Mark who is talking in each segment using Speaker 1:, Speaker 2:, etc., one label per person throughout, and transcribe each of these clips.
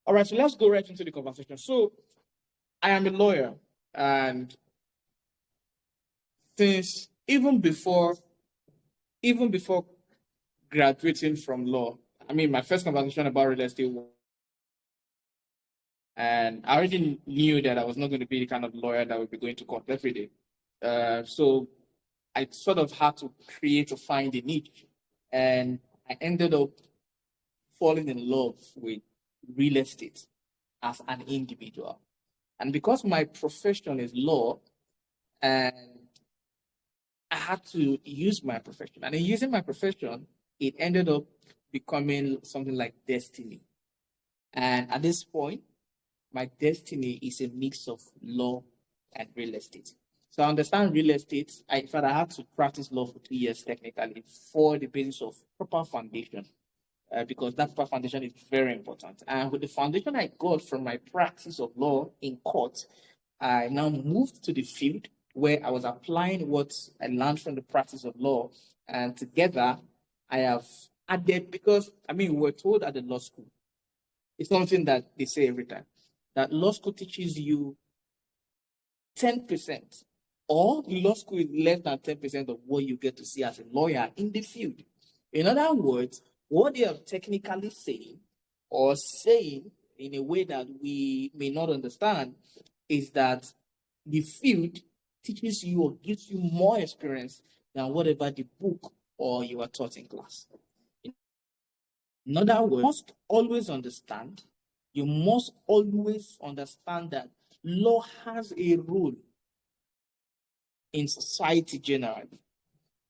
Speaker 1: All right, so let's go right into the conversation. So I am a lawyer, and since even before graduating from law, I mean, my first conversation about real estate, and I already knew that I was not going to be the kind of lawyer that would be going to court every day. So I sort of had to create or find a niche, and I ended up falling in love with real estate as an individual. And because my profession is law, and I had to use my profession. And in using my profession, it ended up becoming something like destiny. And at this point, my destiny is a mix of law and real estate. So I understand real estate. In fact, I had to practice law for 2 years technically for the basis of proper foundation, because that proper foundation is very important. And with the foundation I got from my practice of law in court, I now moved to the field where I was applying what I learned from the practice of law. And together, I have added, because I mean, we're told at the law school, it's something that they say every time, that law school teaches you 10%, or law school is less than 10% of what you get to see as a lawyer in the field. In other words, what they are technically saying, or saying in a way that we may not understand, is that the field teaches you or gives you more experience than whatever the book or you are taught in class. In other words, you must always understand, that law has a role in society generally,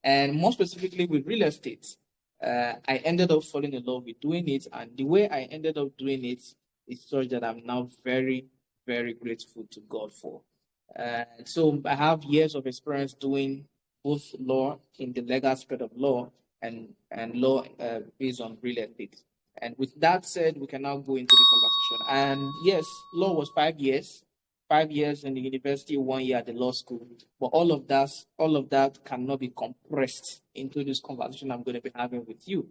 Speaker 1: and more specifically with real estate. I ended up falling in love with doing it, and the way I ended up doing it is such that I'm now very, very grateful to God for. So I have years of experience doing both law in the legal aspect of law, and law based on real estate. And with that said, we can now go into the conversation. And yes, law was 5 years, 5 years in the university, 1 year at the law school. But all of that cannot be compressed into this conversation I'm going to be having with you.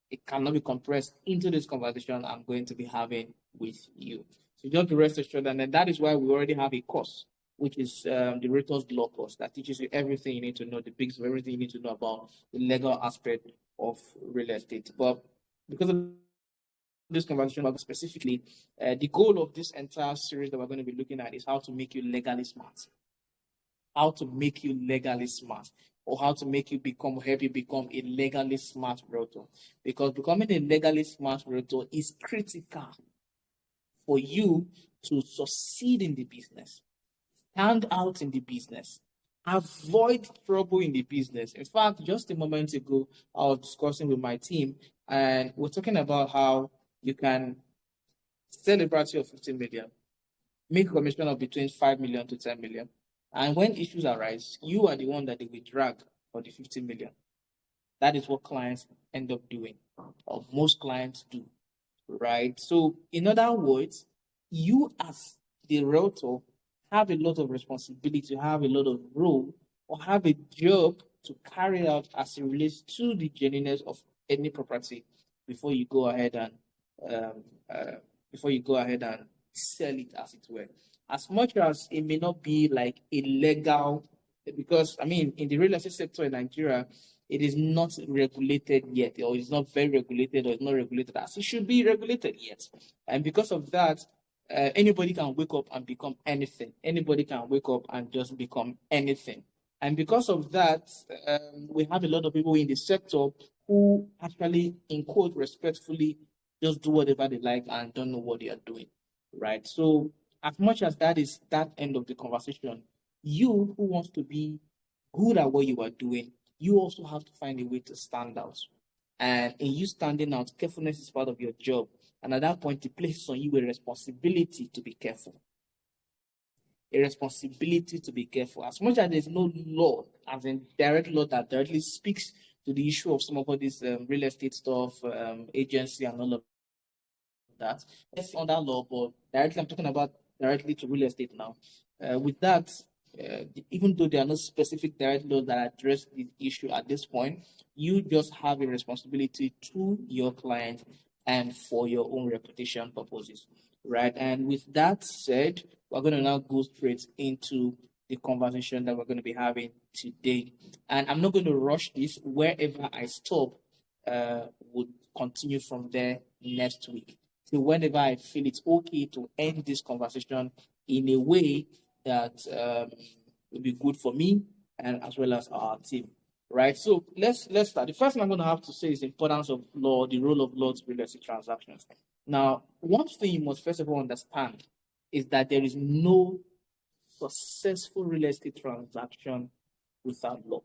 Speaker 1: It cannot be compressed into this conversation I'm going to be having with you. So just be rest assured, and then that is why we already have a course, which is the Realtors Law course, that teaches you everything you need to know, the basics of everything you need to know about the legal aspect of real estate. But because of this conversation specifically, the goal of this entire series that we're going to be looking at is how to make you legally smart. How to make you legally smart, or how to make you help you become a legally smart realtor. Because becoming a legally smart realtor is critical for you to succeed in the business, stand out in the business, avoid trouble in the business. In fact, just a moment ago, I was discussing with my team, and we're talking about how you can sell a property of 15 million, make a commission of between 5 million to 10 million. And when issues arise, you are the one that they will drag for the 15 million. That is what clients end up doing, or most clients do, right? So, in other words, you as the realtor have a lot of responsibility, have a lot of role, or have a job to carry out as it relates to the genuineness of any property before you go ahead and um, uh, sell it, as it were. As much as it may not be like a legal, because I mean, in the real estate sector in Nigeria, it is not regulated yet, or it's not very regulated, or it's not regulated as it should be regulated yet. And because of that, anybody can wake up and become anything. Anybody can wake up and just become anything. And because of that, we have a lot of people in the sector who actually, in quote, respectfully, just do whatever they like and don't know what they are doing, right? So, as much as that is that end of the conversation, you who wants to be good at what you are doing, you also have to find a way to stand out. And in you standing out, carefulness is part of your job. And at that point, it places on you a responsibility to be careful. A responsibility to be careful. As much as there's no law, as in direct law that directly speaks to the issue of some of all this real estate stuff, agency and all of that. Yes, on that law, but directly, I'm talking about directly to real estate now. With that, even though there are no specific direct laws that address the issue at this point, you just have a responsibility to your client and for your own reputation purposes, right? And with that said, we're going to now go straight into the conversation that we're going to be having today. And I'm not going to rush this. Wherever I stop, would continue from there next week. So whenever I feel it's okay to end this conversation in a way that will be good for me and as well as our team. Right. So let's start. The first thing I'm going to have to say is the importance of law, the role of law to real estate transactions. Now, one thing you must first of all understand is that there is no successful real estate transaction without law.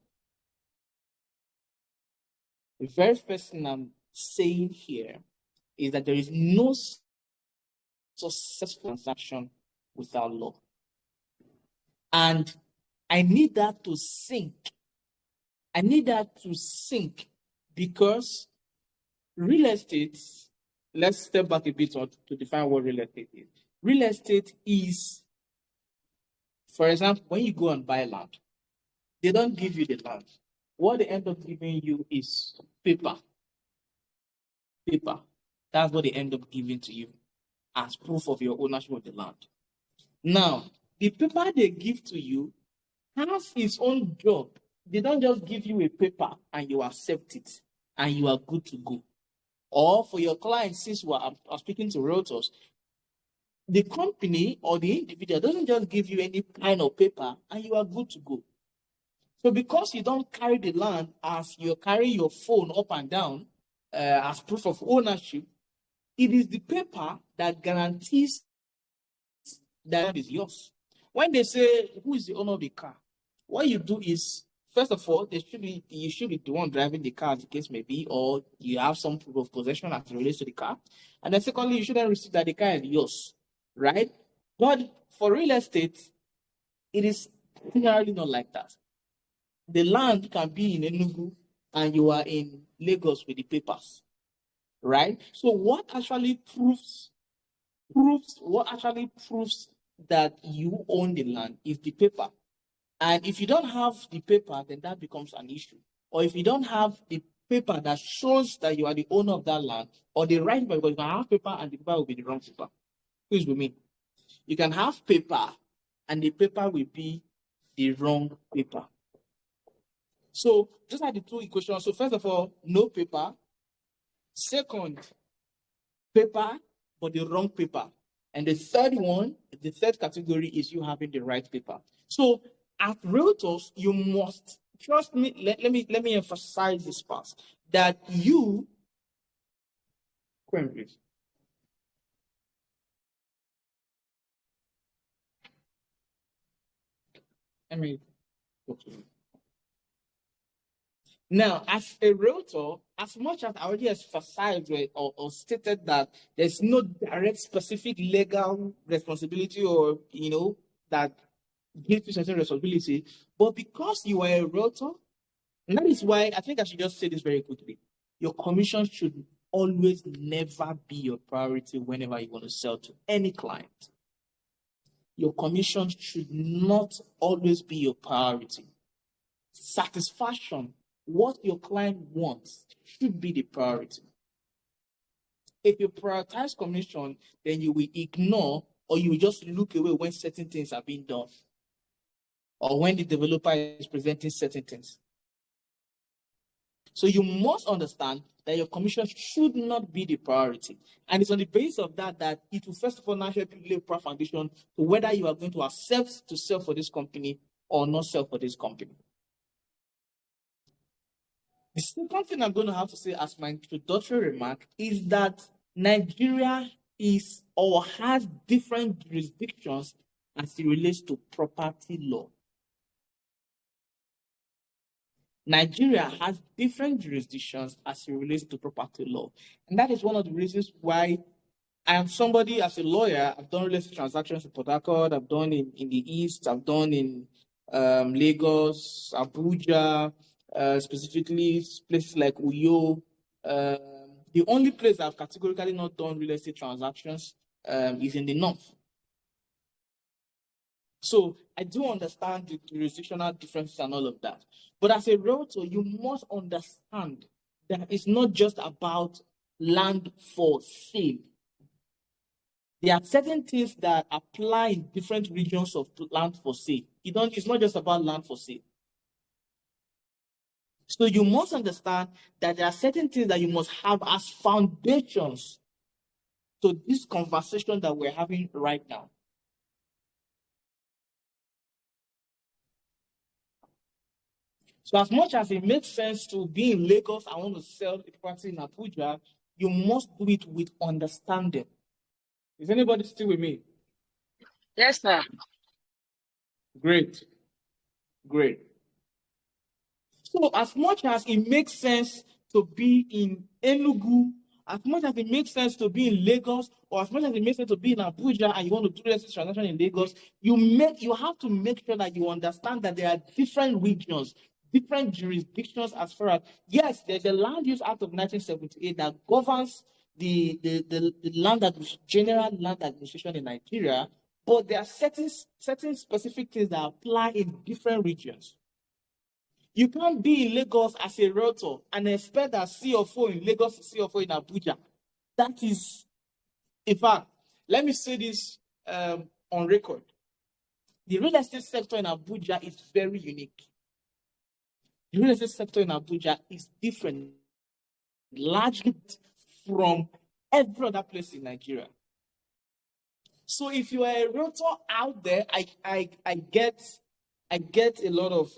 Speaker 1: The very first thing I'm saying here is that there is no successful transaction without law. And I need that to sink. I need that to sink because real estate, let's step back a bit to define what real estate is. Real estate is, for example, when you go and buy land, they don't give you the land. What they end up giving you is paper. Paper. That's what they end up giving to you as proof of your ownership of the land. Now, the paper they give to you has its own job. They don't just give you a paper and you accept it and you are good to go. Or for your clients, since I'm speaking to realtors, the company or the individual doesn't just give you any kind of paper and you are good to go. So because you don't carry the land as you're carrying your phone up and down as proof of ownership, it is the paper that guarantees that is yours. When they say, who is the owner of the car? What you do is, first of all, you should be the one driving the car, as the case may be, or you have some proof of possession as it relates to the car. And then secondly, you shouldn't receive that the car is yours, right? But for real estate, it is generally not like that. The land can be in Enugu and you are in Lagos with the papers, right? So what actually proves that you own the land is the paper. And if you don't have the paper, then that becomes an issue. Or if you don't have the paper that shows that you are the owner of that land, or the right paper, because you can have paper and the paper will be the wrong paper. Please with me. You can have paper and the paper will be the wrong paper. So those are the two equations. So first of all, no paper. Second, paper, but the wrong paper. And the third category is you having the right paper. So at Realtors, you must trust me. Let me emphasize this part that you. Please. Let me go to you. Now, as a realtor, as much as I already emphasized or stated that there's no direct specific legal responsibility or, that gives you certain responsibility, but because you are a realtor, and that is why I think I should just say this very quickly. Your commission should always never be your priority whenever you want to sell to any client. Your commission should not always be your priority. Satisfaction, what your client wants, should be the priority. If you prioritize commission, then you will ignore or you will just look away when certain things are being done or when the developer is presenting certain things. So you must understand that your commission should not be the priority. And it's on the basis of that it will first of all naturally lay a proper foundation to whether you are going to accept to sell for this company or not sell for this company. The second thing I'm going to have to say as my introductory remark is that Nigeria is or has different jurisdictions as it relates to property law. Nigeria has different jurisdictions as it relates to property law. And that is one of the reasons why I am somebody as a lawyer. I've done real estate transactions in Port Harcourt, I've done in the East, I've done in Lagos, Abuja, specifically places like Uyo. The only place I've categorically not done real estate transactions is in the North. So I do understand the jurisdictional differences and all of that. But as a realtor, you must understand that it's not just about land for sale. There are certain things that apply in different regions of land for sale. It's not just about land for sale. So you must understand that there are certain things that you must have as foundations to this conversation that we're having right now. So as much as it makes sense to be in Lagos, I want to sell a property in Abuja, you must do it with understanding. Is anybody still with me?
Speaker 2: Yes, sir.
Speaker 1: Great. Great. So as much as it makes sense to be in Enugu, as much as it makes sense to be in Lagos, or as much as it makes sense to be in Abuja and you want to do real estate transaction in Lagos, you have to make sure that you understand that there are different regions, different jurisdictions as far as, yes, there's a Land Use Act of 1978 that governs the general land administration in Nigeria, but there are certain specific things that apply in different regions. You can't be in Lagos as a realtor and expect that CFO in Lagos is CFO in Abuja. That is, in fact, let me say this on record. The real estate sector in Abuja is very unique. The real estate sector in Abuja is different, largely from every other place in Nigeria. So if you are a realtor out there, I get a lot of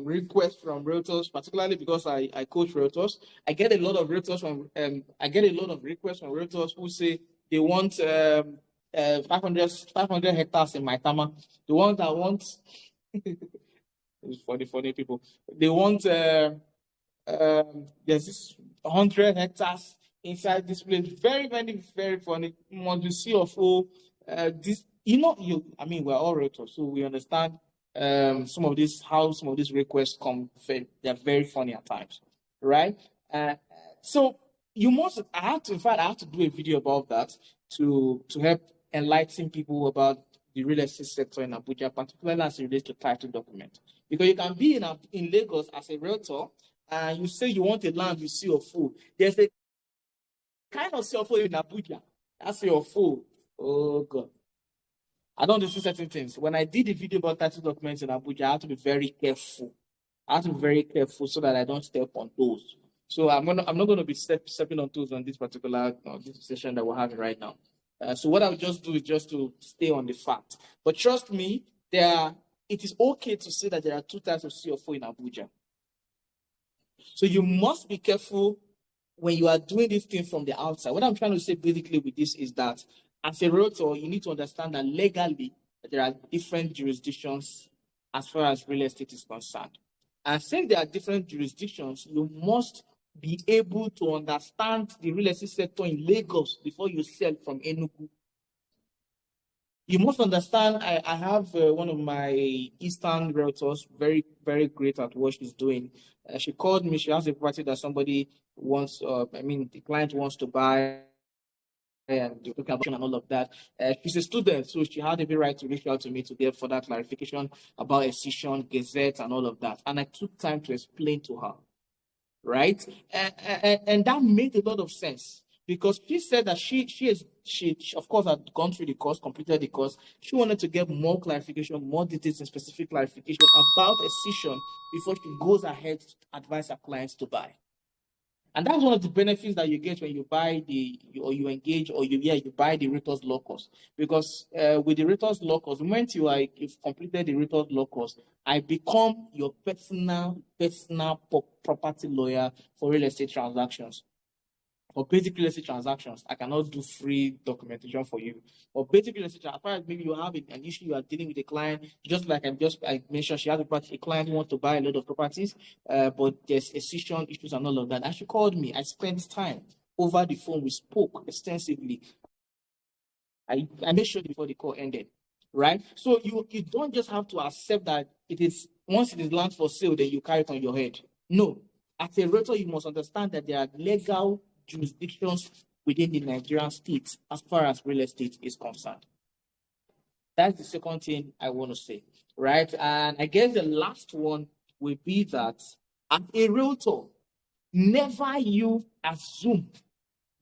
Speaker 1: requests from realtors, particularly because I coach realtors. I get a lot of realtors from I get a lot of requests from realtors who say they want 500 hectares in Maitama. The ones that want it's for the funny people. They want there's this 100 hectares inside this place. Very, very, very funny. Must be CFO. This, I mean, we're all realtors, so we understand how some of these requests come. They're very funny at times, right? So I have to do a video about that to help enlighten people about the real estate sector in Abuja, particularly as it relates to title document. Because you can be in Lagos as a realtor, and you say you want a land with CFO. There's a kind of CFO in Abuja. That's CFO. Oh God. I don't do certain things. When I did the video about title documents in Abuja, I had to be very careful. I have to be very careful so that I don't step on toes. So I'm not going to be stepping on toes on this particular this session that we're having right now. So what I'll just do is just to stay on the fact. But trust me, it is okay to say that there are two types of CFO in Abuja. So you must be careful when you are doing this thing from the outside. What I'm trying to say basically with this is that as a realtor, you need to understand that legally there are different jurisdictions as far as real estate is concerned. And since there are different jurisdictions, you must be able to understand the real estate sector in Lagos before you sell from Enugu. You must understand, I have one of my Eastern realtors, very, very great at what she's doing. She called me, she has a property that somebody wants, the client wants to buy and the calculation and all of that. She's a student, so she had every right to reach out to me to get further clarification about excision, gazette, and all of that. And I took time to explain to her, right? And that made a lot of sense because she said that she of course had gone through the course, completed the course. She wanted to get more clarification, more details and specific clarification about excision before she goes ahead to advise her clients to buy. And that's one of the benefits that you get when you buy you buy the Realtors Law course. Because with the Realtors Law course, the moment you've completed the Realtors Law course, I become your personal property lawyer for real estate transactions. For basic real estate transactions, I cannot do free documentation for you. For basic real estate, as maybe you have an issue, you are dealing with a client, just like I mentioned, she has a client who wants to buy a lot of properties, but there's excision issues and all of that. And she called me. I spent time over the phone. We spoke extensively. I made sure before the call ended, right? So you don't just have to accept that once it is land for sale, then you carry it on your head. No. As a realtor, you must understand that there are legal jurisdictions within the Nigerian state as far as real estate is concerned. That's the second thing I want to say, right? And I guess the last one will be that as a realtor, never you assume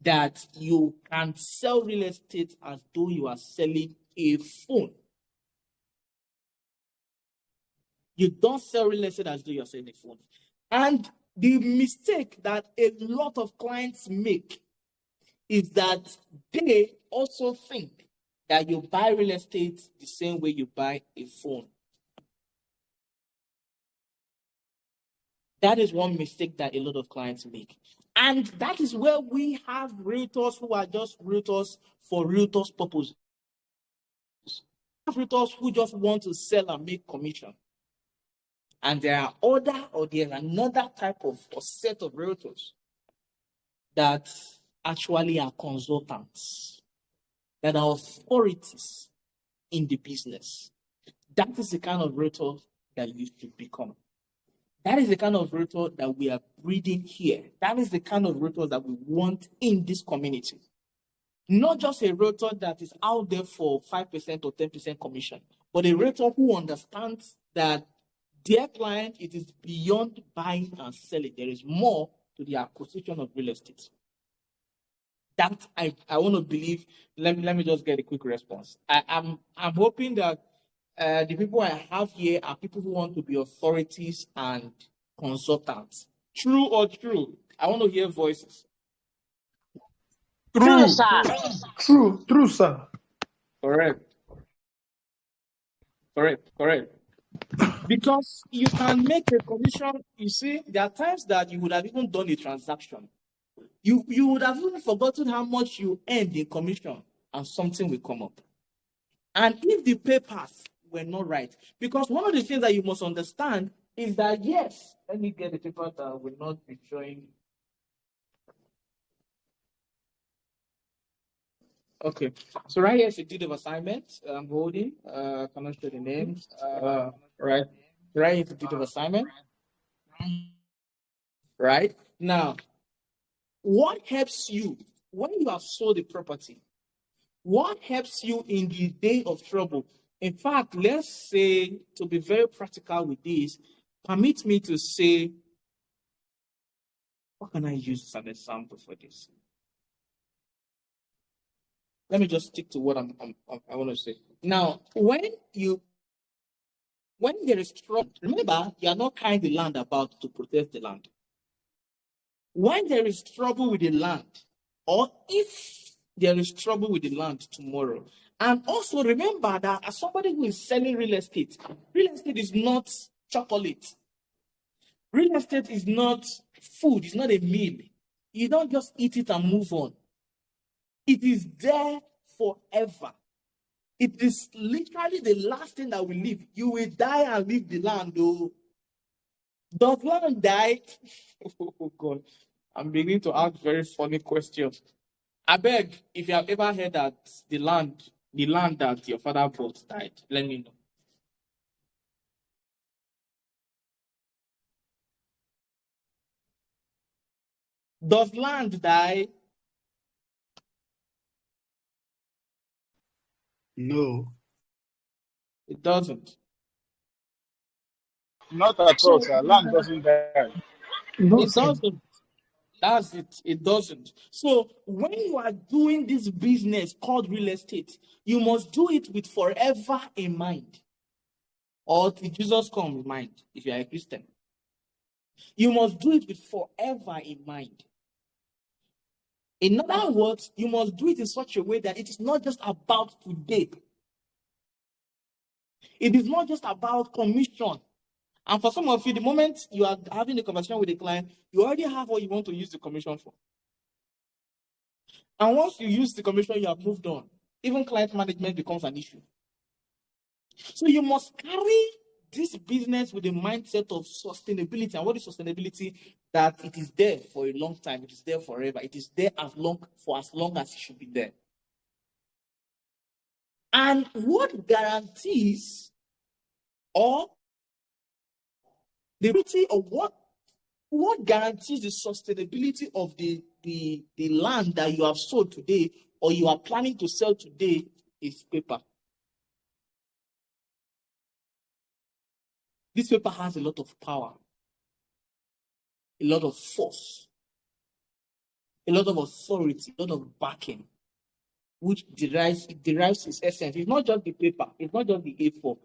Speaker 1: that you can sell real estate as though you are selling a phone. You don't sell real estate as though you're selling a phone. And the mistake that a lot of clients make is that they also think that you buy real estate the same way you buy a phone. That is one mistake that a lot of clients make. And that is where we have realtors who are just realtors for realtors' purposes. We have realtors who just want to sell and make commission. And there's another type of or set of realtors that actually are consultants, that are authorities in the business. That is the kind of realtor that you should become. That is the kind of realtor that we are breeding here. That is the kind of realtor that we want in this community. Not just a realtor that is out there for 5% or 10% commission, but a realtor who understands that their client, it is beyond buying and selling. There is more to the acquisition of real estate. That I want to believe. Let me just get a quick response. I'm hoping that the people I have here are people who want to be authorities and consultants. True or true? I want to hear voices.
Speaker 2: True,
Speaker 3: True,
Speaker 2: sir.
Speaker 3: true, sir.
Speaker 1: Correct. Because you can make a commission. You see, there are times that you would have even done a transaction. You would have even forgotten how much you earned in commission, and something will come up. And if the papers were not right, because one of the things that you must understand is that, yes, let me get the paper that will not be showing. Okay, so right here is a deed of assignment I'm holding. Cannot show the name. Right, right here is a deed of assignment. Right now, what helps you when you have sold the property? What helps you in the day of trouble? In fact, let's say, to be very practical with this, permit me to say, what can I use as an example for this? Let me just stick to what I want to say. Now, when there is trouble, remember, you are not carrying the land about to protect the land. When there is trouble with the land, or if there is trouble with the land tomorrow, and also remember that as somebody who is selling real estate is not chocolate. Real estate is not food, it's not a meal. You don't just eat it and move on. It is there forever. It is literally the last thing that will leave. You will die and leave the land, though. Does land die? Oh God, I'm beginning to ask very funny questions. I beg, if you have ever heard that the land that your father bought died, let me know. Does land die?
Speaker 3: No.
Speaker 1: It doesn't.
Speaker 2: Not at all,
Speaker 1: So
Speaker 2: sir. Land doesn't die.
Speaker 3: No,
Speaker 1: it
Speaker 3: sir.
Speaker 1: doesn't. That's it. It doesn't. So when you are doing this business called real estate, you must do it with forever in mind. Or till Jesus come in mind, if you are a Christian. You must do it with forever in mind. In other words, you must do it in such a way that it is not just about today. It is not just about commission. And for some of you, the moment you are having a conversation with a client, you already have what you want to use the commission for. And once you use the commission, you have moved on. Even client management becomes an issue. So you must carry this business with a mindset of sustainability. And what is sustainability? That it is there for a long time. It is there forever. It is there for as long as it should be there. And what guarantees or the ability of what guarantees the sustainability of the land that you have sold today or you are planning to sell today is paper. This paper has a lot of power, a lot of force, a lot of authority, a lot of backing, which derives its essence. It's not just the paper, it's not just the A4.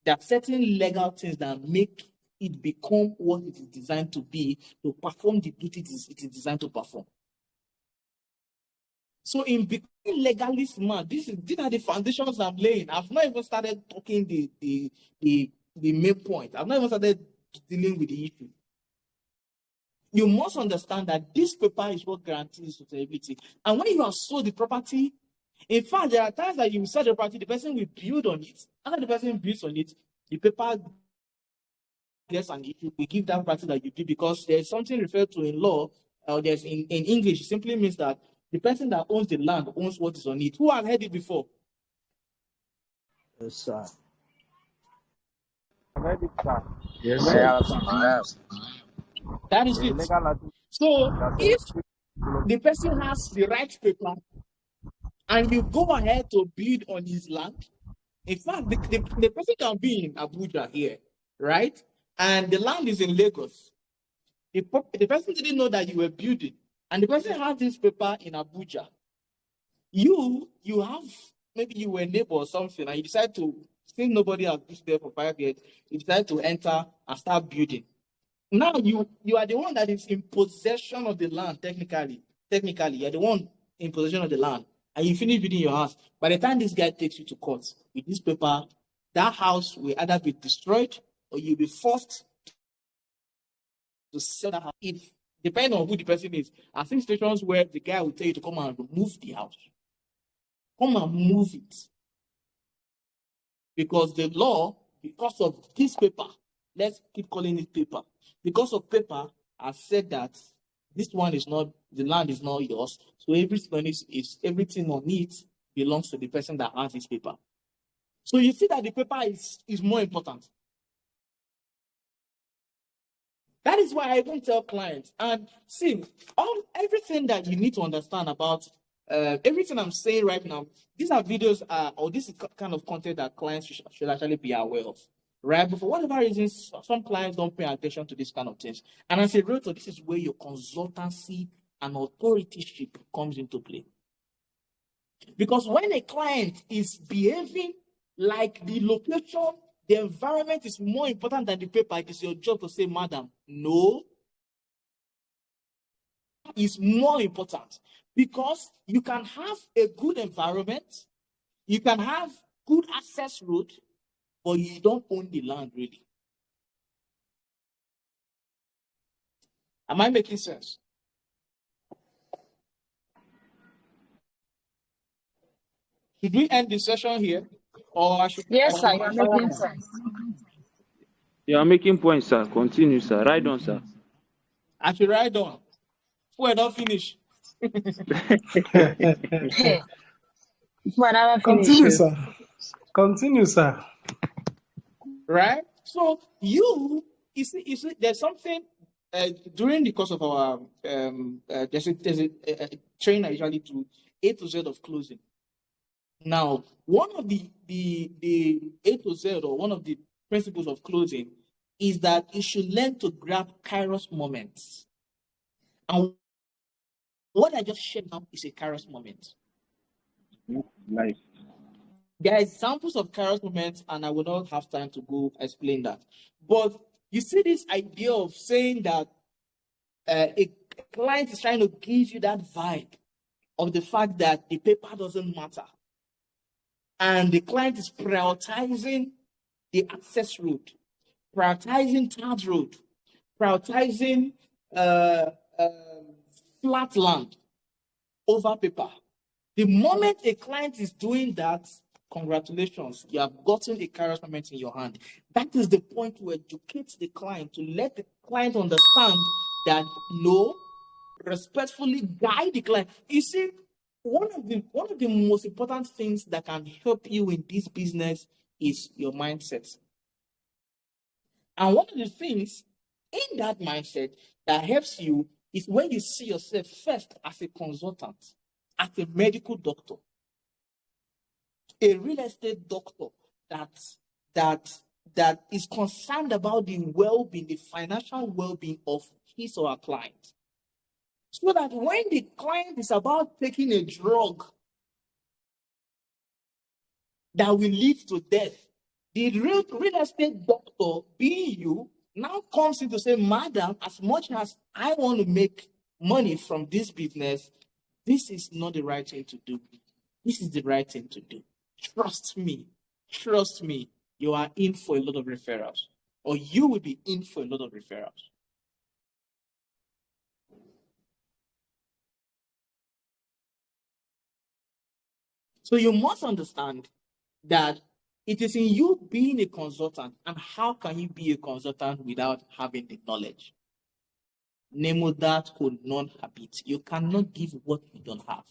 Speaker 1: There are certain legal things that make it become what it is designed to be, to perform the duties it is designed to perform. So in becoming legally smart, these are the foundations I'm laying. I've not even started talking the main point. I've not even started dealing with the issue. You must understand that this paper is what guarantees sustainability. And when you have sold the property, in fact, there are times that you sell the property, the person will build on it. After the person builds on it, the paper gets an issue. We give that property that you did, because there's something referred to in law, or there's in English, it simply means that the person that owns the land owns what is on it. Who has heard it before?
Speaker 4: Yes, sir.
Speaker 2: I've heard it, sir.
Speaker 4: Yes,
Speaker 2: I
Speaker 4: sir.
Speaker 2: have, sir. I have.
Speaker 1: That is
Speaker 2: The
Speaker 1: it.
Speaker 2: legal attitude
Speaker 1: So
Speaker 2: that
Speaker 1: if
Speaker 2: says
Speaker 1: the person has the right paper and you go ahead to build on his land, in fact, the person can be in Abuja here, right? And the land is in Lagos. The person didn't know that you were building, and the person has this paper in Abuja. You have, maybe you were a neighbor or something, and you decide to, since nobody has been there for 5 years, you decide to enter and start building. Now you are the one that is in possession of the land. Technically, you're the one in possession of the land, and you finish building your house. By the time this guy takes you to court with this paper, that house will either be destroyed or you'll be forced to sell that house. If, depending on who the person is, I've seen situations where the guy will tell you to come and remove the house, come and move it, because the law, because of this paper, let's keep calling it paper, because of paper, has said that this one is not, the land is not yours. So everything on it belongs to the person that has this paper. So you see that the paper is more important. That is why I even tell clients, and see, everything that you need to understand about everything I'm saying right now, these are videos or this is kind of content that clients should actually be aware of, right? But for whatever reasons, some clients don't pay attention to this kind of things. And as a realtor, this is where your consultancy and authorship comes into play. Because when a client is behaving like the location, the environment is more important than the paper, it is your job to say, madam, no, is more important. Because you can have a good environment, you can have good access road, but you don't own the land really. Am I making sense? Should we end the session here? Or I should?
Speaker 5: Yes, sir, you're making sense.
Speaker 6: You are making points, sir. Continue, sir. Right on, sir.
Speaker 1: I should write down. We're not finished.
Speaker 5: Hey, before I never finish.
Speaker 3: Continue, sir. Continue, sir.
Speaker 1: Right? So you see, there's something during the course of our there's a trainer I usually do A to Z of closing. Now, one of the A to Z, or one of the principles of closing, is that you should learn to grab Kairos moments. And what I just shared now is a Kairos moment.
Speaker 2: Nice.
Speaker 1: There are examples of Kairos moments, and I will not have time to go explain that. But you see this idea of saying that a client is trying to give you that vibe of the fact that the paper doesn't matter. And the client is prioritizing the access road, prioritizing TAD road, prioritizing flat land over paper. The moment a client is doing that, congratulations, you have gotten a Kairos moment in your hand. That is the point to educate the client, to let the client understand that no, respectfully guide the client. You see, one of the most important things that can help you in this business is your mindset. And one of the things in that mindset that helps you is when you see yourself first as a consultant, as a medical doctor, a real estate doctor that is concerned about the well-being, the financial well-being of his or her client. So that when the client is about taking a drug that will lead to death, the real estate doctor, being you, now comes in to say, madam, as much as I want to make money from this business, this is not the right thing to do. This is the right thing to do. Trust me. Trust me. You are in for a lot of referrals, or you will be in for a lot of referrals. So you must understand that it is in you being a consultant, and how can you be a consultant without having the knowledge? Nemo that could non habit. You cannot give what you don't have.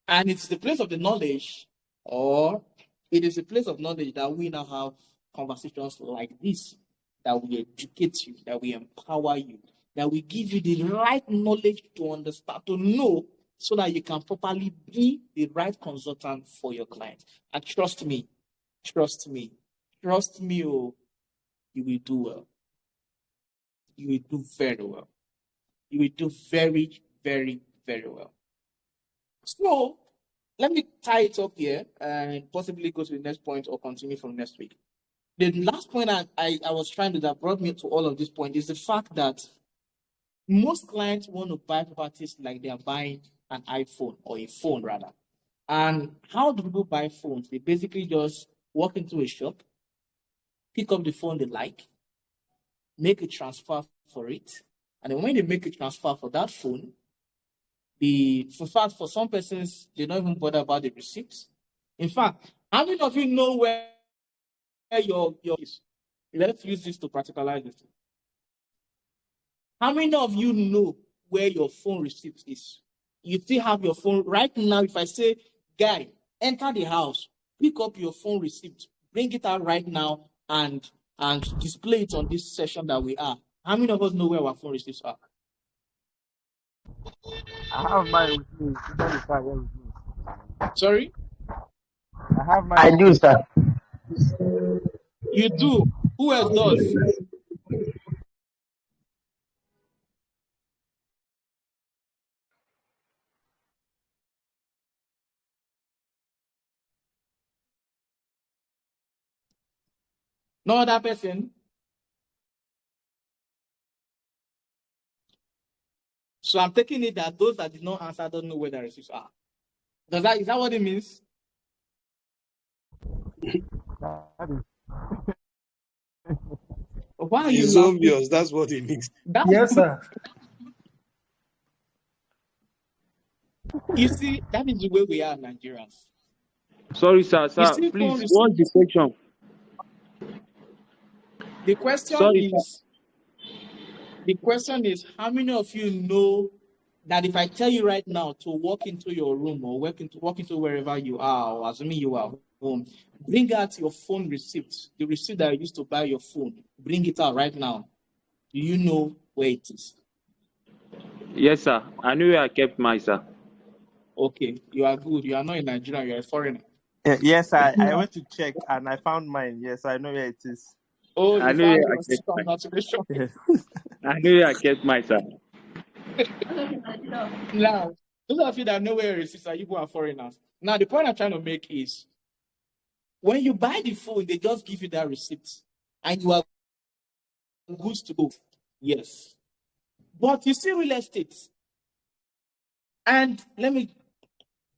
Speaker 1: And it's the place of the knowledge, or it is a place of knowledge that we now have conversations like this, that we educate you, that we empower you, that we give you the right knowledge to understand, to know, so that you can properly be the right consultant for your client. And trust me, oh, you will do well. You will do very well. You will do very, very, very well. So let me tie it up here and possibly go to the next point or continue from next week. The last point I was trying to, that brought me to all of this point, is the fact that most clients want to buy properties like they are buying an iPhone, or a phone rather. And how do people buy phones? They basically just walk into a shop, pick up the phone they like, make a transfer for it, and then when they make a transfer for that phone, for some persons, they don't even bother about the receipts. In fact, how many of you know where your is? Let's use this to practicalize it. How many of you know where your phone receipt is? You still have your phone right now. If I say, guy, enter the house, pick up your phone receipt, bring it out right now, and display it on this session that we are. How many of us know where our phone receipts are?
Speaker 2: I have mine with me. Even if I with me.
Speaker 1: Sorry?
Speaker 2: I have mine.
Speaker 4: I do, sir.
Speaker 1: You do. Who else does? No other person? So I'm taking it that those that did not answer don't know where the receipts are. Is that what it means?
Speaker 2: That is
Speaker 1: Why are you
Speaker 7: It's
Speaker 1: laughing?
Speaker 7: obvious. That's what it means.
Speaker 3: Yes, sir.
Speaker 1: You see, that is the way we are Nigerians.
Speaker 6: Sorry, sir.
Speaker 1: You
Speaker 6: Sir,
Speaker 1: see, phone
Speaker 6: please, what's the
Speaker 1: receipts.
Speaker 6: question?
Speaker 1: The question
Speaker 6: Sorry, sir.
Speaker 1: how many of you know that if I tell you right now to walk into your room, or walk into wherever you are, or assuming you are home, bring out your phone receipt, the receipt that you used to buy your phone, bring it out right now. Do you know where it is?
Speaker 6: Yes, sir. I know where I kept mine, sir.
Speaker 1: Okay, you are good. You are not in Nigeria, you are a foreigner.
Speaker 4: Yes, I went to check and I found mine. Yes, I know where it is.
Speaker 1: Oh,
Speaker 6: I
Speaker 1: you
Speaker 6: know
Speaker 1: found
Speaker 6: where I
Speaker 1: yours.
Speaker 6: kept mine.
Speaker 1: Congratulations.
Speaker 4: Yes.
Speaker 6: I know where I kept mine, sir.
Speaker 1: Now, those of you that know where it is, are you are foreigners. Now, the point I'm trying to make is, when you buy the phone, they just give you that receipt, and you are good to go. Yes. But you see real estate, and let me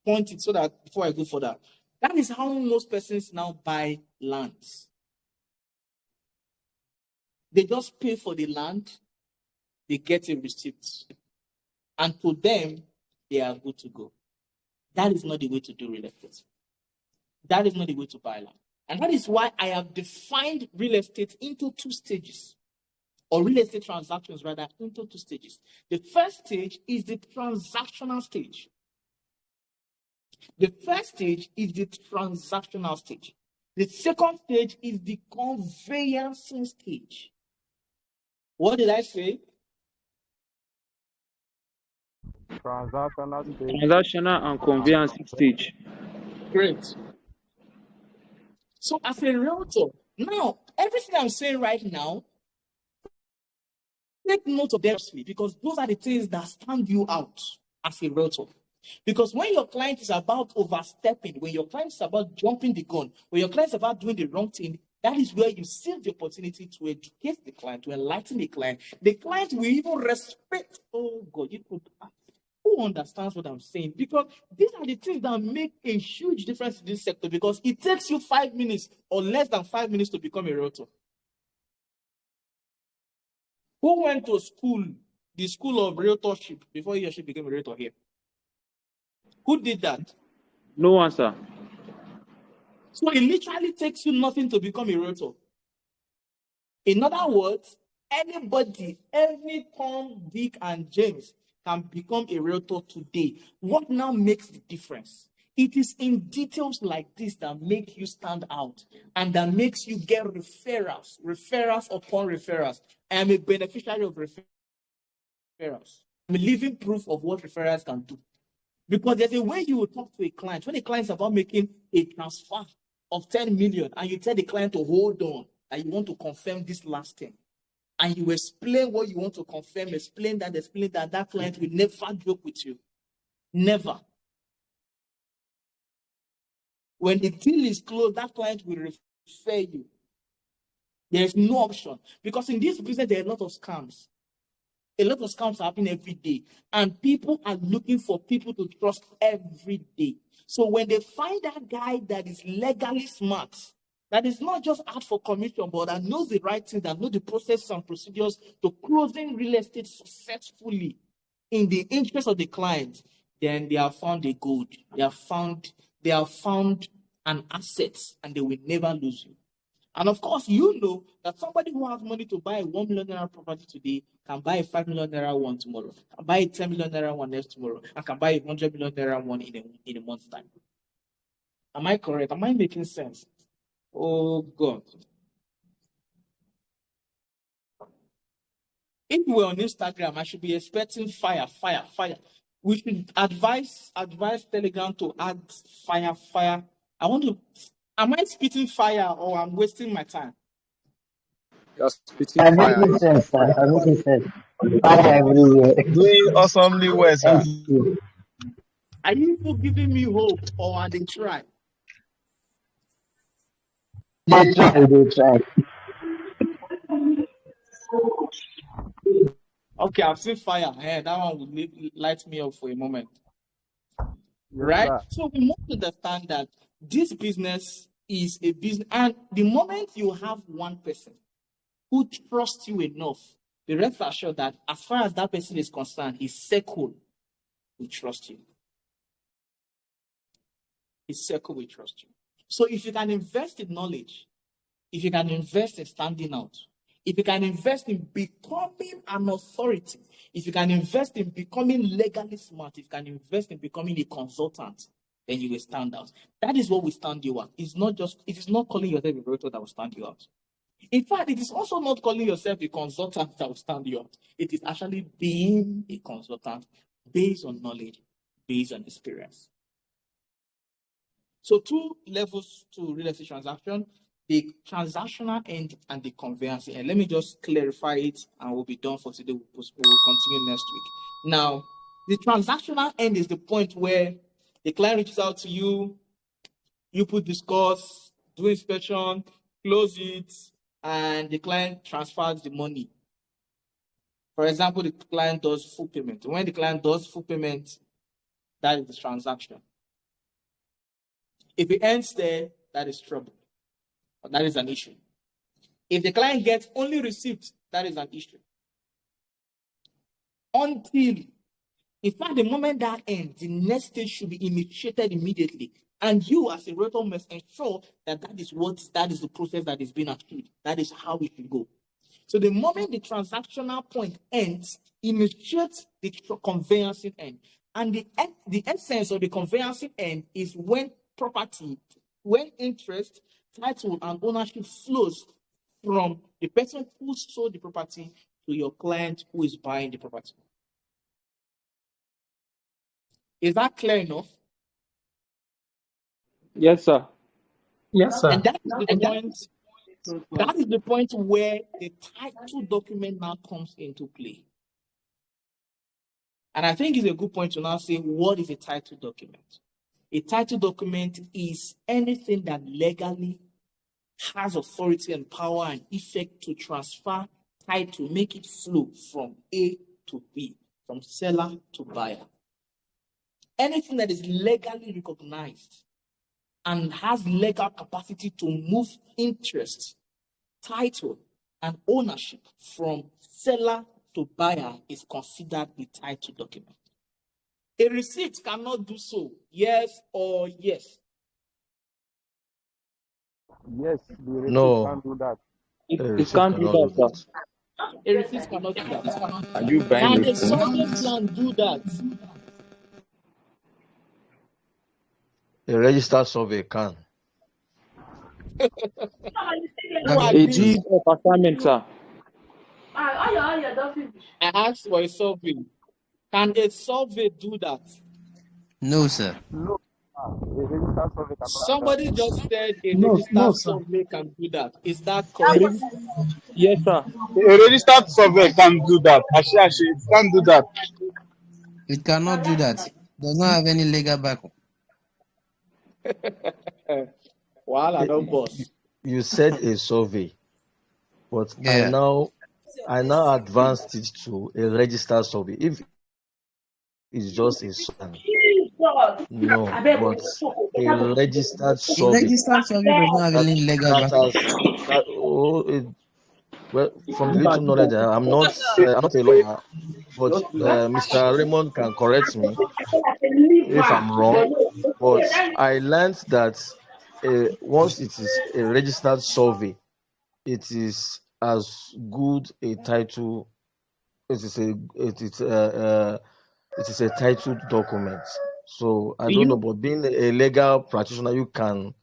Speaker 1: point it so that before I go further, that is how most persons now buy lands. They just pay for the land, they get a receipt, and to them, they are good to go. That is not the way to do real estate. That is not the way to buy land. And that is why I have defined real estate into two stages, or real estate transactions rather, into two stages. The first stage is the transactional stage. The first stage is the transactional stage. The second stage is the conveyancing stage. What did I say?
Speaker 2: transactional stage.
Speaker 6: Transactional and conveyancing stage.
Speaker 1: Great. So as a realtor, now everything I'm saying right now Take note of them because those are the things that stand you out as a realtor. Because when your client is about overstepping, when your client is about jumping the gun, when your client is about doing the wrong thing, that is where you seize the opportunity to educate the client, to enlighten the client. The client will even respect. Oh God, you could. Who understands what I'm saying? Because these are the things that make a huge difference in this sector. Because it takes you 5 minutes or less than 5 minutes to become a realtor. Who went to school, the school of realtorship, before he or she became a realtor here? Who did that?
Speaker 6: No one, sir.
Speaker 1: So it literally takes you nothing to become a realtor. In other words, anybody, any Tom, Dick, and James can become a realtor today. What now makes the difference? It is in details like this that make you stand out and that makes you get referrals upon referrals. I am a beneficiary of referrals. I'm a living proof of what referrals can do. Because there's a way you will talk to a client. When a client is about making a transfer of 10 million and you tell the client to hold on, and you want to confirm this last thing, and you explain what you want to confirm, explain that that client will never joke with you. Never. When the deal is closed, that client will refer you. There is no option. Because in this business, there are a lot of scams. A lot of scams happen every day, and people are looking for people to trust every day. So when they find that guy that is legally smart, that is not just out for commission, but that knows the right things, that knows the processes and procedures to closing real estate successfully in the interest of the client, then they have found a gold. They have found an asset, and they will never lose you. And of course, you know that somebody who has money to buy a 1 million naira property today can buy a 5 million naira one tomorrow, can buy a 10 million naira one next tomorrow, and can buy a 100 million naira one in a month's time. Am I correct? Am I making sense? Oh God. If we're on Instagram, I should be expecting fire. We should advise Telegram to add fire. Am I spitting fire or I'm wasting my time?
Speaker 7: You're spitting
Speaker 8: I'm
Speaker 7: fire.
Speaker 8: making sense, sir. I'm making sense. Fire everywhere.
Speaker 2: Doing awesomely well, sir.
Speaker 8: Thank you.
Speaker 1: Are you people giving me hope or are they trying?
Speaker 8: They try.
Speaker 1: Okay, I've seen fire. That one would light me up for a moment.
Speaker 2: Yes,
Speaker 1: Right?
Speaker 2: sir.
Speaker 1: So we must understand that this business is a business, and the moment you have one person who trusts you enough, be rest assured that as far as that person is concerned, his circle will trust you. His circle will trust you. So if you can invest in knowledge, if you can invest in standing out, if you can invest in becoming an authority, if you can invest in becoming legally smart, if you can invest in becoming a consultant, then you will stand out. That is what will stand you out. It is not calling yourself a realtor that will stand you out. In fact, it is also not calling yourself a consultant that will stand you out. It is actually being a consultant based on knowledge, based on experience. So 2 levels to real estate transaction: the transactional end and the conveyancing end. Let me just clarify it and we'll be done for today. We'll continue next week. Now, the transactional end is the point where the client reaches out to you, you put discuss, do inspection, close it, and the client transfers the money. For example, the client does full payment. When the client does full payment, that is the transaction. If it ends there, that is trouble. That is an issue. If the client gets only receipt, that is an issue. Until, in fact, the moment that ends, the next stage should be initiated immediately. And you, as a realtor, must ensure that that is the process that is being achieved. That is how it should go. So the moment the transactional point ends, initiate the conveyancing end. And the essence of the conveyancing end is when interest, title, and ownership flows from the person who sold the property to your client who is buying the property. Is that clear enough?
Speaker 6: Yes, sir.
Speaker 3: Yes, sir.
Speaker 1: And that is the point That is the point where the title document now comes into play. And I think it's a good point to now say, what is a title document? A title document is anything that legally has authority and power and effect to transfer title, make it flow from A to B, from seller to buyer. Anything that is legally recognized and has legal capacity to move interest, title, and ownership from seller to buyer is considered the title document. A receipt cannot do so, yes or yes.
Speaker 2: Yes, the receipt
Speaker 8: No,
Speaker 2: can't do that.
Speaker 8: a
Speaker 6: It
Speaker 8: receipt
Speaker 6: can't do
Speaker 8: cannot do
Speaker 6: that, sir.
Speaker 8: that.
Speaker 1: A receipt cannot do that.
Speaker 9: Are you buying
Speaker 1: Can
Speaker 9: a
Speaker 1: a
Speaker 9: phone?
Speaker 1: survey plan do that?
Speaker 8: A registered survey can.
Speaker 1: Who
Speaker 6: A
Speaker 1: agrees?
Speaker 6: deed of assignment, sir.
Speaker 1: I asked for a survey. Can a survey do that?
Speaker 10: No, sir.
Speaker 2: No, a registered survey cannot do
Speaker 1: Somebody just said a
Speaker 3: No,
Speaker 1: registered
Speaker 3: sir.
Speaker 1: survey can do that. Is that
Speaker 6: A
Speaker 1: correct?
Speaker 6: Yes, sir.
Speaker 11: A registered survey can't do that. Ashe, it can't do that.
Speaker 10: It cannot do that. Does not have any legal backup.
Speaker 1: Well, don't boss.
Speaker 8: You said a survey, but I
Speaker 10: Yeah.
Speaker 8: now advanced it to a registered survey. If it's just a survey, no, but a registered
Speaker 10: A
Speaker 8: survey
Speaker 10: registered survey does not have
Speaker 8: that
Speaker 10: any legal
Speaker 8: that
Speaker 10: backup.
Speaker 8: has that well, from the little knowledge, I'm not a lawyer, but Mr. Raymond can correct me if I'm wrong. But I learned that once it is a registered survey, it is as good a title. It is a titled document. So I don't know, but being a legal practitioner, you can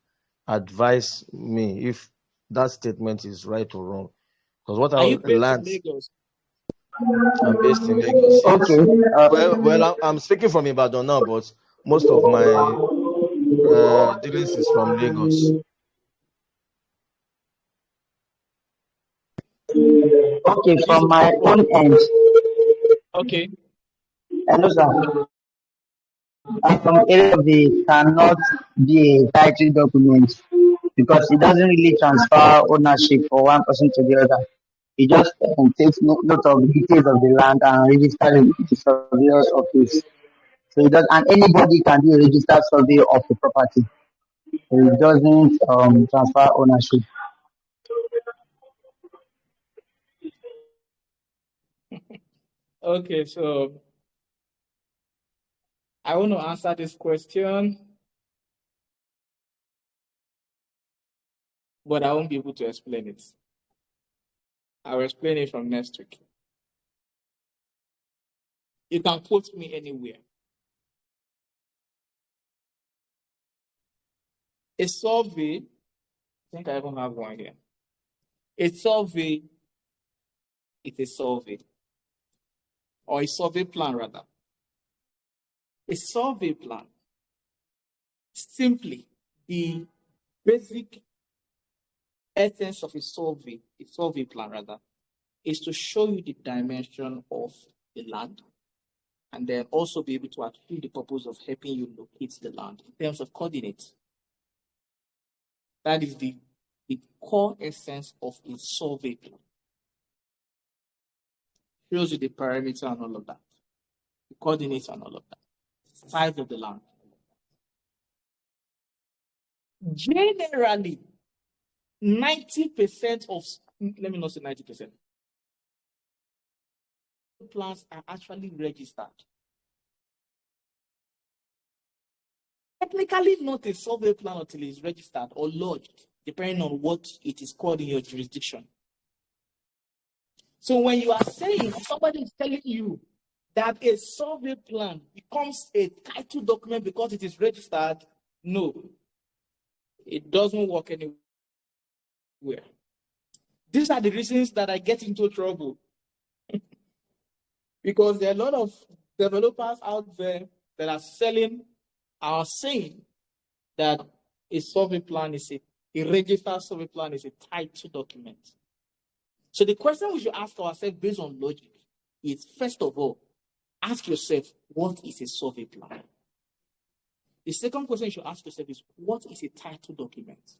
Speaker 8: advise me if that statement is right or wrong. Because what I
Speaker 1: Are you based in
Speaker 8: learned,
Speaker 1: Lagos?
Speaker 8: I'm based in Lagos. Yes. Okay. Well, I'm speaking from Ibadan now, but most of my dealings is from Lagos.
Speaker 12: Okay, from my own end.
Speaker 1: Okay.
Speaker 12: Hello, sir. I'm from area of the cannot be a title document because it doesn't really transfer ownership from one person to the other. It just takes note of the details of the land and register it with the surveyor's office. So it does, and anybody can do a registered survey of the property. So it doesn't transfer ownership.
Speaker 1: Okay, so I want to answer this question, but I won't be able to explain it. I'll explain it from next week. You can quote me anywhere. A survey, I think I even have one here. A survey is a survey, or a survey plan rather. A survey plan, simply the basic essence of a survey plan rather, is to show you the dimension of the land and then also be able to achieve the purpose of helping you locate the land in terms of coordinates. That is the core essence of a survey plan. Shows you the parameter and all of that, the coordinates and all of that, size of the land. Generally, 90% of, let me not say 90%, plans are actually registered. Technically not a survey plan until it's registered or lodged, depending on what it is called in your jurisdiction. So when you are saying, somebody is telling you that a survey plan becomes a title document because it is registered, no, it doesn't work anywhere. These are the reasons that I get into trouble. Because there are a lot of developers out there that are saying that a survey plan is A registered survey plan is a title document. So the question we should ask ourselves based on logic is, first of all, ask yourself, what is a survey plan? The second question you should ask yourself is, what is a title document?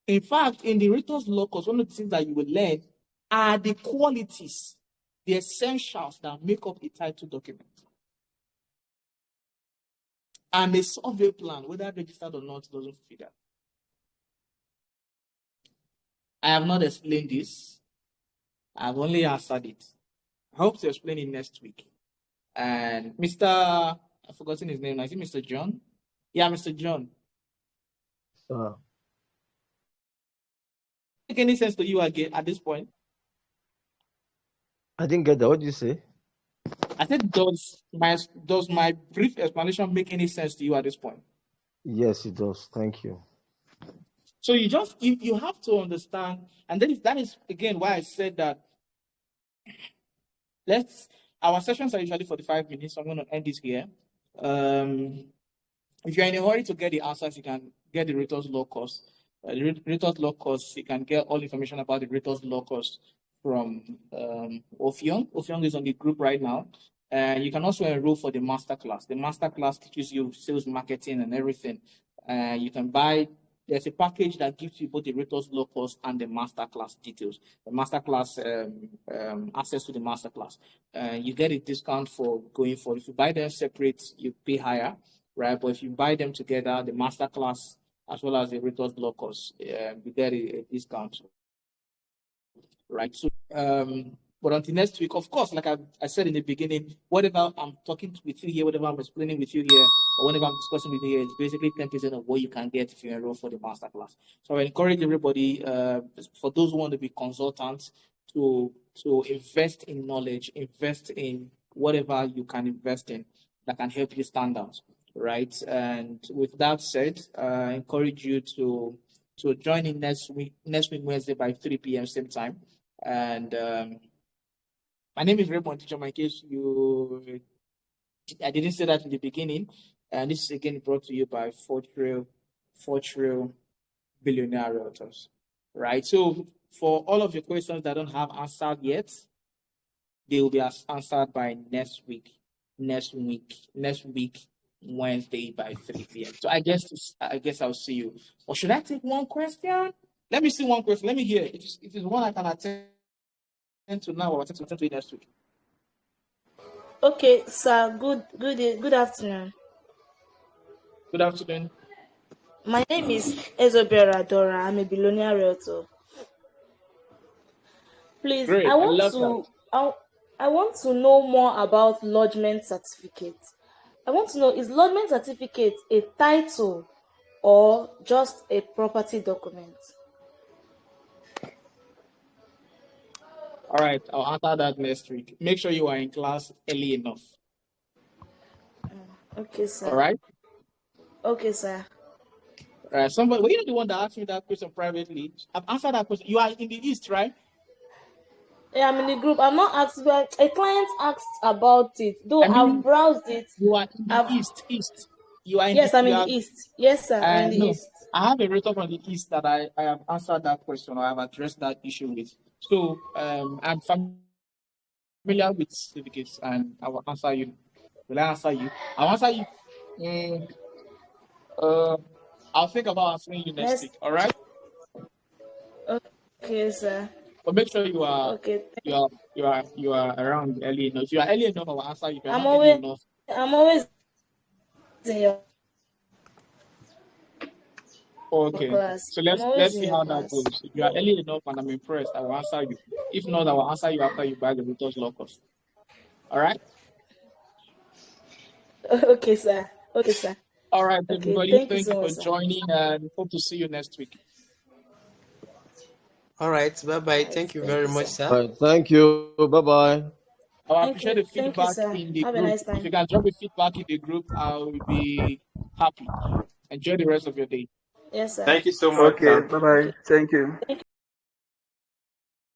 Speaker 1: In fact, in the Realtors law course, one of the things that you will learn are the qualities, the essentials that make up a title document. And a survey plan, whether registered or not, doesn't fit that. I have not explained this. I've only answered it. I hope to explain it next week. And I've forgotten his name. I think Mr. John. Yeah, Mr. John. Make any sense to you again at this point?
Speaker 8: I didn't get that. What did you say?
Speaker 1: I said, does my brief explanation make any sense to you at this point?
Speaker 8: Yes, it does. Thank you.
Speaker 1: So you have to understand, and that is again why I said that our sessions are usually 45 minutes, so I'm going to end this here. If you're in a hurry to get the answers, you can get the Realtors law course. The Realtors law course, you can get all information about the Realtors law course from Ophion. Ophion is on the group right now. You can also enroll for the masterclass. The masterclass teaches you sales, marketing, and everything. You can buy. There's a package that gives you both the Realtors law course and the masterclass details. The masterclass access to the masterclass. You get a discount for going for. If you buy them separate, you pay higher, right? But if you buy them together, the masterclass as well as the Realtors law course, you get a discount, right? So, but until next week, of course, like I said in the beginning, whatever I'm talking with you here, whatever I'm explaining with you here, or whatever I'm discussing with you here, is basically 10% of what you can get if you enroll for the masterclass. So I encourage everybody, for those who want to be consultants, to invest in knowledge, invest in whatever you can invest in that can help you stand out, right? And with that said, I encourage you to join in next week Wednesday by 3 p.m. same time. And my name is Raymond Teacher. In case I didn't say that in the beginning, and this is again brought to you by Fortreal Billionaire Realtors, right? So for all of your questions that don't have answered yet, they will be answered by next week, Wednesday by 3 p.m. So I guess I'll see you. Or should I take one question? Let me see one question. Let me hear. If it's one I can attend to now, or attend to next week.
Speaker 9: Okay, sir. Good afternoon.
Speaker 1: Good afternoon.
Speaker 9: My name is Ezobera Dora. I'm a billionaire realtor. Please,
Speaker 1: Great.
Speaker 9: I want to know more about lodgement certificate. I want to know, is lodgement certificate a title or just a property document?
Speaker 1: All right, I'll answer that next week. Make sure you are in class early enough.
Speaker 9: Okay, sir.
Speaker 1: All right.
Speaker 9: Okay, sir.
Speaker 1: All right. Were you the one that asked me that question privately? I've answered that question. You are in the East, right?
Speaker 9: Yeah, I'm in the group. I'm not asked, but a client asked about it. Though I've browsed it.
Speaker 1: You are in the East. You are in
Speaker 9: yes, I'm in the East. Yes, sir, I'm in the East.
Speaker 1: I have a realtor from the East that I have answered that question, or I have addressed that issue with. So I'm familiar with certificates, and I will answer you. Will I answer you? I'll answer you. I'll think about answering you next week. All right.
Speaker 9: Okay, sir.
Speaker 1: But make sure you are around early enough. If you are early enough, I will answer you. If you're not early enough,
Speaker 9: I'm always in your
Speaker 1: class. So let's see how
Speaker 9: class.
Speaker 1: that goes. If you are early enough and I'm impressed, I will answer you. If not, I will answer you after you buy the Realtors law course. All right?
Speaker 9: Okay, sir. Okay, sir.
Speaker 1: All right,
Speaker 9: okay,
Speaker 1: everybody. Thank
Speaker 9: you
Speaker 1: for
Speaker 9: so
Speaker 1: joining, and hope to see you next week.
Speaker 10: All right. Bye-bye. Thank you very much, sir.
Speaker 8: All right, thank you. Bye-bye.
Speaker 1: I appreciate the feedback
Speaker 9: you,
Speaker 1: in the
Speaker 9: Have
Speaker 1: group.
Speaker 9: A nice time.
Speaker 1: If you can drop a feedback in the group, I will be happy. Enjoy the rest of your day.
Speaker 9: Yes, sir.
Speaker 4: Thank you so much.
Speaker 13: Okay, bye-bye. Thank you.
Speaker 9: Thank you.